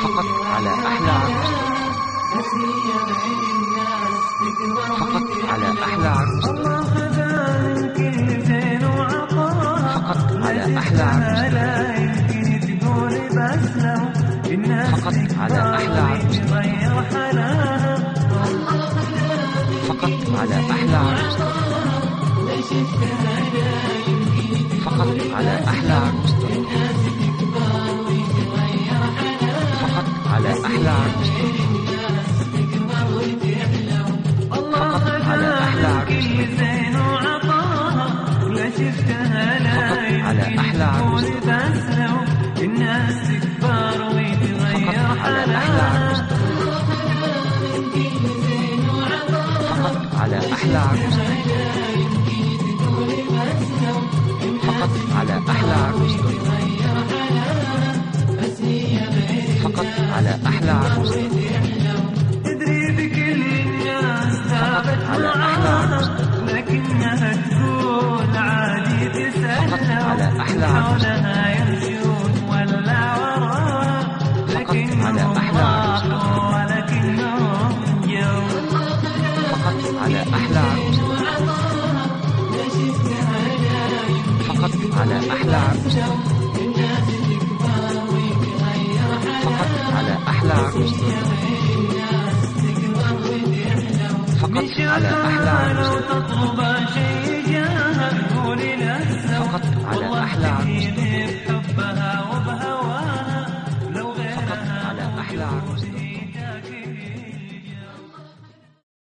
فقط على أحلى عروس، فقط على أحلى عروس، فقط على أحلى عروس، فقط على أحلى عروس، فقط على أحلى عروس، فقط على أحلى عروس، فقط على أحلى عروس، فقط على أحلى عروس، فقط على أحلى عروس، فقط على أحلى عروس، فقط على أحلى عروس، فقط على أحلى عروس، فقط على أحلى عروس، تدري بكل الناس فقط على أحلى عروس، لكنها تقول عادي فقط على تسلم أحلى عروس، حولها يمشون ولا وراه فقط على أحلى عروس، ولكنهم جو فقط على أحلى عروس، فقط على أحلى عروس، فقط على أحلى عروس، فقط على أحلى عروس،